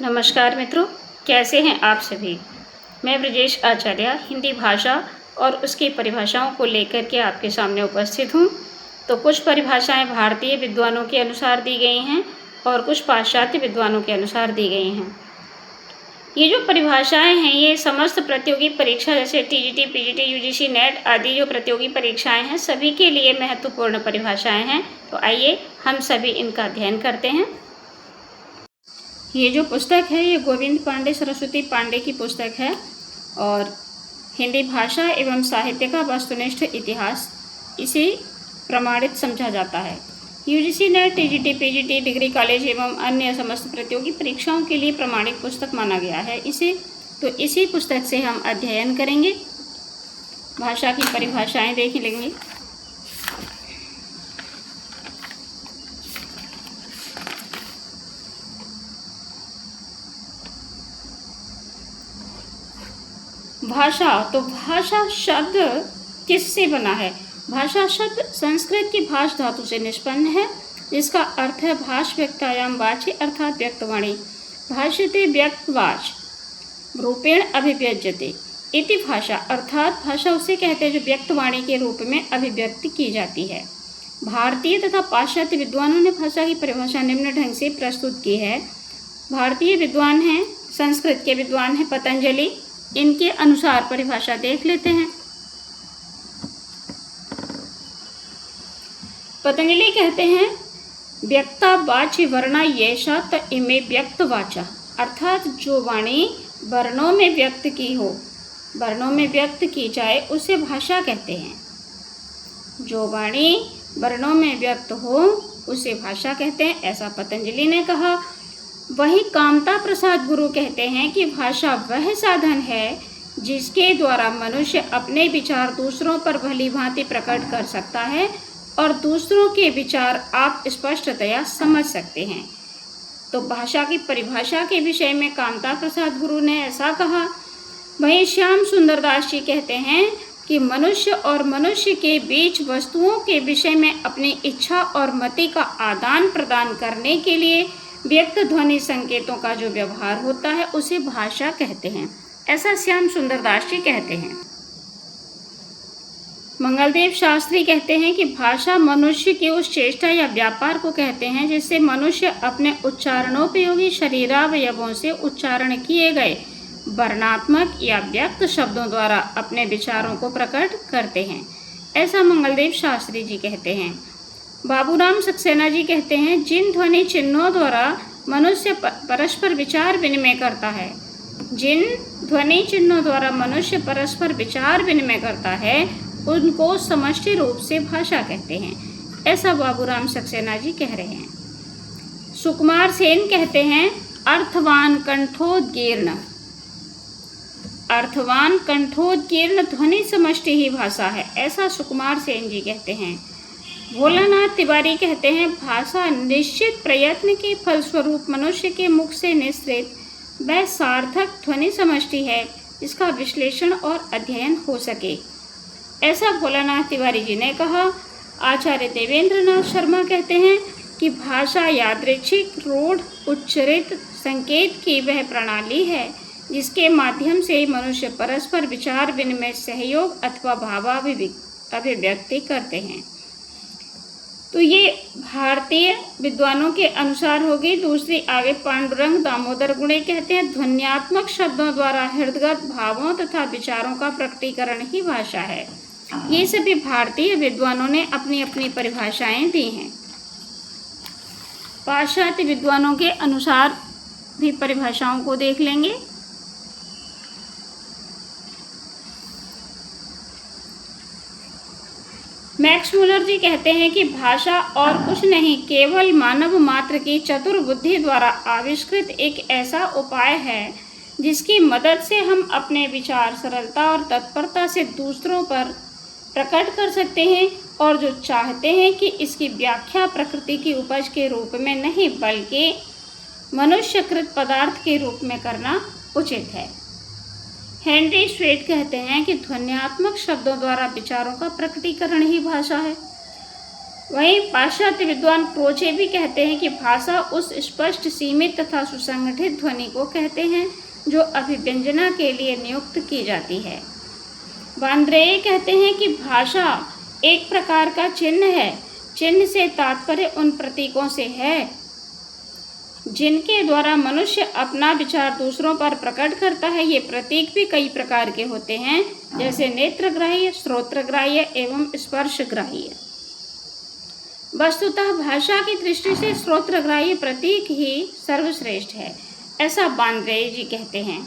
नमस्कार मित्रों, कैसे हैं आप सभी। मैं ब्रजेश आचार्य हिंदी भाषा और उसकी परिभाषाओं को लेकर के आपके सामने उपस्थित हूँ। तो कुछ परिभाषाएं भारतीय विद्वानों के अनुसार दी गई हैं और कुछ पाश्चात्य विद्वानों के अनुसार दी गई हैं। ये जो परिभाषाएं हैं ये समस्त प्रतियोगी परीक्षा जैसे टीजीटी, पीजीटी, यूजीसी, नेट आदि जो प्रतियोगी परीक्षाएं हैं सभी के लिए महत्वपूर्ण परिभाषाएं हैं। तो आइए हम सभी इनका अध्ययन करते हैं। ये जो पुस्तक है ये गोविंद पांडे सरस्वती पांडे की पुस्तक है और हिंदी भाषा एवं साहित्य का वस्तुनिष्ठ इतिहास इसे प्रमाणित समझा जाता है। UGC, net, TGT, PGT, degree college एवं अन्य समस्त प्रतियोगी परीक्षाओं के लिए प्रमाणित पुस्तक माना गया है इसे। तो इसी पुस्तक से हम अध्ययन करेंगे, भाषा की परिभाषाएं देख लेंगे। भाषा, तो भाषा शब्द किससे बना है? भाषा शब्द संस्कृत की भाष धातु से निष्पन्न है जिसका अर्थ है भाष व्यक्तायाम वाची अर्थात व्यक्तवाणी। भाष्यते व्यक्तवाच रूपेण अभिव्यज्यते इति भाषा, अर्थात भाषा उसे कहते हैं जो व्यक्तवाणी के रूप में अभिव्यक्ति की जाती है। भारतीय तथा पाश्चात्य विद्वानों ने भाषा की परिभाषा निम्न ढंग से प्रस्तुत की है। भारतीय विद्वान हैं, संस्कृत के विद्वान हैं पतंजलि, इनके अनुसार परिभाषा देख लेते हैं। पतंजलि कहते हैं व्यक्ता वाची वर्णा येषा त इमे व्यक्त वाचा, अर्थात जो वाणी वर्णों में व्यक्त की हो, वर्णों में व्यक्त की जाए उसे भाषा कहते हैं। जो वाणी वर्णों में व्यक्त हो उसे भाषा कहते हैं, ऐसा पतंजलि ने कहा। वहीं कामता प्रसाद गुरु कहते हैं कि भाषा वह साधन है जिसके द्वारा मनुष्य अपने विचार दूसरों पर भली भांति प्रकट कर सकता है और दूसरों के विचार आप स्पष्टतया समझ सकते हैं। तो भाषा की परिभाषा के विषय में कामता प्रसाद गुरु ने ऐसा कहा। वहीं श्याम सुंदर दास जी कहते हैं कि मनुष्य और मनुष्य के बीच वस्तुओं के विषय में अपनी इच्छा और मति का आदान प्रदान करने के लिए व्यक्त ध्वनि संकेतों का जो व्यवहार होता है उसे भाषा कहते हैं, ऐसा श्याम सुंदर दास जी कहते हैं। मंगलदेव शास्त्री कहते हैं कि भाषा मनुष्य की उस चेष्टा या व्यापार को कहते हैं जिससे मनुष्य अपने उच्चारणोपयोगी शरीरावयवों से उच्चारण किए गए वर्णात्मक या व्यक्त शब्दों द्वारा अपने विचारों को प्रकट करते हैं, ऐसा मंगलदेव शास्त्री जी कहते हैं। बाबूराम सक्सेना जी कहते हैं जिन ध्वनि चिन्हों द्वारा मनुष्य परस्पर विचार विनिमय करता है, जिन ध्वनि चिन्हों द्वारा मनुष्य परस्पर विचार विनिमय करता है उनको समष्टि रूप से भाषा कहते हैं, ऐसा बाबूराम सक्सेना जी कह रहे हैं। सुकुमार सेन कहते हैं अर्थवान कंठोदीर्ण, अर्थवान कंठोदीर्ण ध्वनि समष्टि ही भाषा है, ऐसा सुकुमार सेन जी कहते हैं। भोलानाथ तिवारी कहते हैं भाषा निश्चित प्रयत्न के फलस्वरूप मनुष्य के मुख से निस्सृत वह सार्थक ध्वनि समष्टि है जिसका विश्लेषण और अध्ययन हो सके, ऐसा भोलानाथ तिवारी जी ने कहा। आचार्य देवेंद्रनाथ शर्मा कहते हैं कि भाषा यादृच्छिक रूढ़ उच्चरित संकेत की वह प्रणाली है जिसके माध्यम से मनुष्य परस्पर विचार विनिमय सहयोग अथवा भावाभिव्यक्ति करते हैं। तो ये भारतीय विद्वानों के अनुसार होगी। दूसरी आगे पांडुरंग दामोदर गुणे कहते हैं ध्वन्यात्मक शब्दों द्वारा हृदयगत भावों तथा विचारों का प्रकटीकरण ही भाषा है। ये सभी भारतीय विद्वानों ने अपनी अपनी परिभाषाएं दी हैं। पाश्चात्य विद्वानों के अनुसार भी परिभाषाओं को देख लेंगे। मैक्स मुलर जी कहते हैं कि भाषा और कुछ नहीं केवल मानव मात्र की चतुर बुद्धि द्वारा आविष्कृत एक ऐसा उपाय है जिसकी मदद से हम अपने विचार सरलता और तत्परता से दूसरों पर प्रकट कर सकते हैं और जो चाहते हैं कि इसकी व्याख्या प्रकृति की उपज के रूप में नहीं बल्कि मनुष्यकृत पदार्थ के रूप में करना उचित है। हेनरी स्वेट कहते हैं कि ध्वन्यात्मक शब्दों द्वारा विचारों का प्रकटीकरण ही भाषा है। वहीं पाश्चात्य विद्वान क्रोचे भी कहते हैं कि भाषा उस स्पष्ट, सीमित तथा सुसंगठित ध्वनि को कहते हैं जो अभिव्यंजना के लिए नियुक्त की जाती है। बांद्रेये कहते हैं कि भाषा एक प्रकार का चिन्ह है। चिन्ह से तात्पर्य उन प्रतीकों से है जिनके द्वारा मनुष्य अपना विचार दूसरों पर प्रकट करता है। ये प्रतीक भी कई प्रकार के होते हैं, जैसे नेत्रग्राह्य, श्रोत्रग्राह्य एवं स्पर्शग्राह्य। वस्तुतः भाषा की दृष्टि से श्रोत्रग्राह्य प्रतीक ही सर्वश्रेष्ठ है, ऐसा बांद्रेये जी कहते हैं।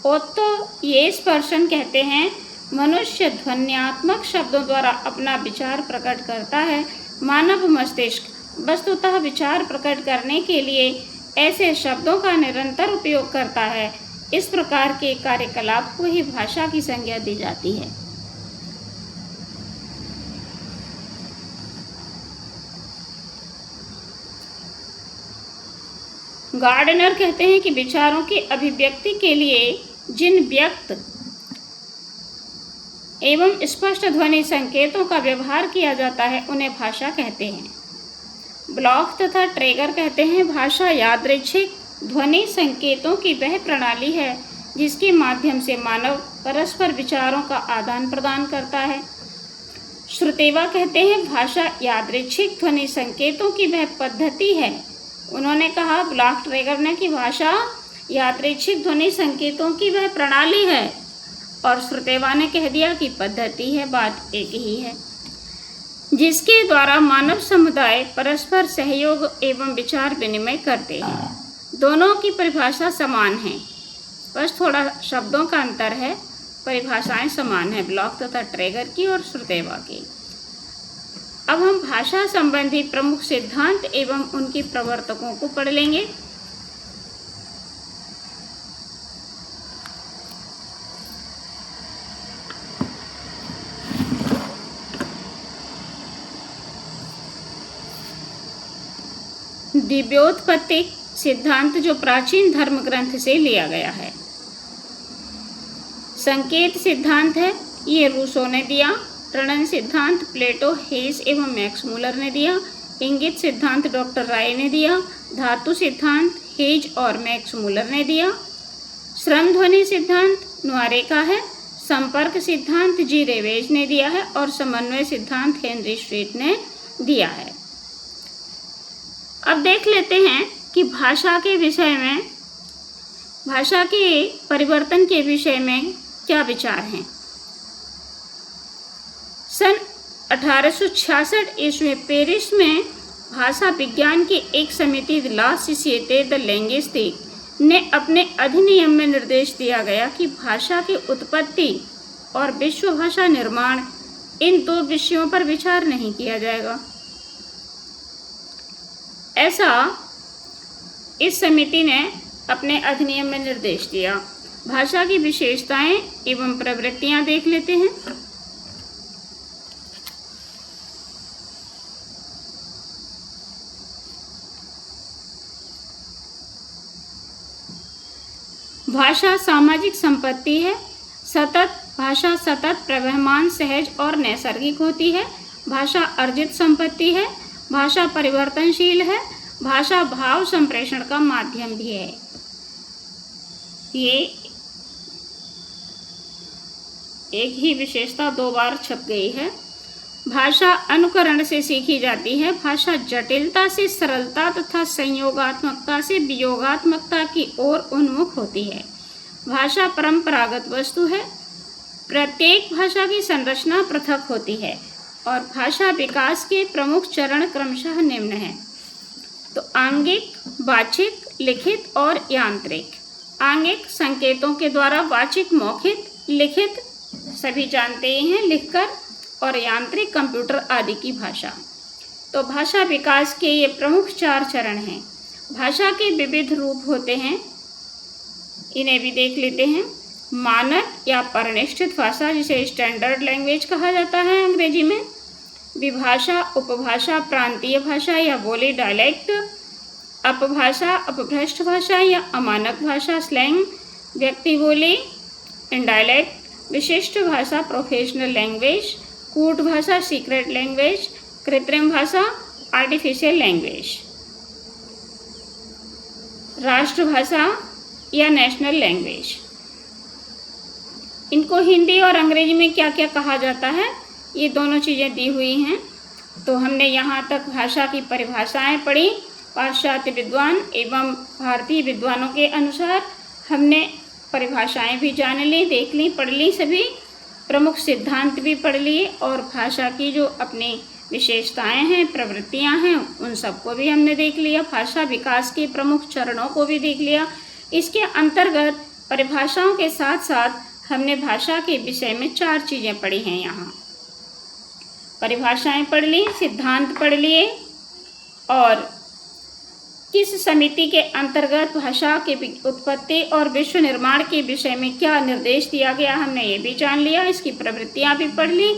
ओत्तो ये स्पर्शन कहते हैं मनुष्य ध्वन्यात्मक शब्दों द्वारा अपना विचार प्रकट करता है। मानव मस्तिष्क वस्तुतः विचार प्रकट करने के लिए ऐसे शब्दों का निरंतर उपयोग करता है। इस प्रकार के कार्यकलाप को ही भाषा की संज्ञा दी जाती है। गार्डनर कहते हैं कि विचारों की अभिव्यक्ति के लिए जिन व्यक्त एवं स्पष्ट ध्वनि संकेतों का व्यवहार किया जाता है उन्हें भाषा कहते हैं। ब्लॉक तथा ट्रेगर कहते हैं भाषा यादृच्छिक ध्वनि संकेतों की वह प्रणाली है जिसके माध्यम से मानव परस्पर विचारों का आदान प्रदान करता है। श्रुतेवा कहते हैं भाषा यादृच्छिक ध्वनि संकेतों की वह पद्धति है। उन्होंने कहा ब्लॉक ट्रेगर ने कि भाषा यादृच्छिक ध्वनि संकेतों की वह प्रणाली है, और श्रुतेवा ने कह दिया कि पद्धति है। बात एक ही है जिसके द्वारा मानव समुदाय परस्पर सहयोग एवं विचार विनिमय करते हैं। दोनों की परिभाषा समान है, बस थोड़ा शब्दों का अंतर है। परिभाषाएं समान है ब्लॉक तथा ट्रेगर की और श्रुतेवा की। अब हम भाषा संबंधी प्रमुख सिद्धांत एवं उनके प्रवर्तकों को पढ़ लेंगे। दिव्योत्पत्ति सिद्धांत जो प्राचीन धर्म ग्रंथ से लिया गया है। संकेत सिद्धांत है, ये रूसो ने दिया। प्रणन सिद्धांत प्लेटो, हेस एवं मैक्स मूलर ने दिया। इंगित सिद्धांत डॉक्टर राय ने दिया। धातु सिद्धांत हेज और मैक्स मूलर ने दिया। श्रम ध्वनि सिद्धांत नुआरे का है। संपर्क सिद्धांत जी रेवेज ने दिया है और समन्वय सिद्धांत हेनरी स्ट्रीट ने दिया है। अब देख लेते हैं कि भाषा के विषय में, भाषा के परिवर्तन के विषय में क्या विचार हैं। सन 1866 ईस्वी पेरिस में भाषा विज्ञान की एक समिति ला सोसाइटी द लिंग्विस्टिक ने अपने अधिनियम में निर्देश दिया गया कि भाषा की उत्पत्ति और विश्व भाषा निर्माण, इन दो विषयों पर विचार नहीं किया जाएगा। ऐसा इस समिति ने अपने अधिनियम में निर्देश दिया। भाषा की विशेषताएं एवं प्रवृत्तियां देख लेते हैं। भाषा सामाजिक संपत्ति है। भाषा सतत, प्रवहमान, सहज और नैसर्गिक होती है। भाषा अर्जित संपत्ति है। भाषा परिवर्तनशील है। भाषा भाव संप्रेषण का माध्यम भी है। ये एक ही विशेषता दो बार छप गई है। भाषा अनुकरण से सीखी जाती है। भाषा जटिलता से सरलता तथा संयोगात्मकता से वियोगात्मकता की ओर उन्मुख होती है। भाषा परंपरागत वस्तु है। प्रत्येक भाषा की संरचना पृथक होती है और भाषा विकास के प्रमुख चरण क्रमशः निम्न हैं। तो आंगिक, वाचिक, लिखित और यांत्रिक। आंगिक संकेतों के द्वारा, वाचिक मौखिक, लिखित सभी जानते ही हैं लिखकर, और यांत्रिक कंप्यूटर आदि की भाषा। तो भाषा विकास के ये प्रमुख 4 चरण हैं। भाषा के विविध रूप होते हैं, इन्हें भी देख लेते हैं। मानक या परिनिष्ठित भाषा, जिसे स्टैंडर्ड लैंग्वेज कहा जाता है अंग्रेजी में। विभाषा, उपभाषा, प्रांतीय भाषा या बोली डायलेक्ट। अपभाषा, अपभ्रष्ट भाषा या अमानक भाषा, स्लैंग, व्यक्ति बोली, इंडायलेक्ट। विशिष्ट भाषा, प्रोफेशनल लैंग्वेज। कूट भाषा, सीक्रेट लैंग्वेज। कृत्रिम भाषा आर्टिफिशियल लैंग्वेज, राष्ट्रभाषा या नेशनल लैंग्वेज। इनको हिंदी और अंग्रेजी में क्या क्या कहा जाता है, ये दोनों चीज़ें दी हुई हैं। तो हमने यहाँ तक भाषा की परिभाषाएं पढ़ी। पाश्चात्य विद्वान एवं भारतीय विद्वानों के अनुसार हमने परिभाषाएं भी जान ली, देख ली, पढ़ ली, सभी प्रमुख सिद्धांत भी पढ़ लिए और भाषा की जो अपनी विशेषताएं हैं, प्रवृत्तियां हैं, उन सबको भी हमने देख लिया। भाषा विकास के प्रमुख चरणों को भी देख लिया। इसके अंतर्गत परिभाषाओं के साथ साथ हमने भाषा के विषय में 4 चीज़ें पढ़ी हैं। यहाँ परिभाषाएं पढ़ ली, सिद्धांत पढ़ लिए और किस समिति के अंतर्गत भाषा के उत्पत्ति और विश्व निर्माण के विषय में क्या निर्देश दिया गया, हमने ये भी जान लिया। इसकी प्रवृत्तियां भी पढ़ ली,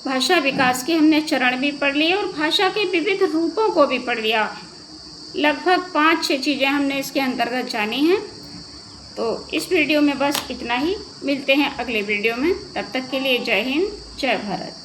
भाषा विकास के हमने चरण भी पढ़ लिए और भाषा के विविध रूपों को भी पढ़ लिया। लगभग 5-6 चीज़ें हमने इसके अंतर्गत जानी हैं। तो इस वीडियो में बस इतना ही। मिलते हैं अगले वीडियो में। तब तक के लिए जय हिंद, जय भारत।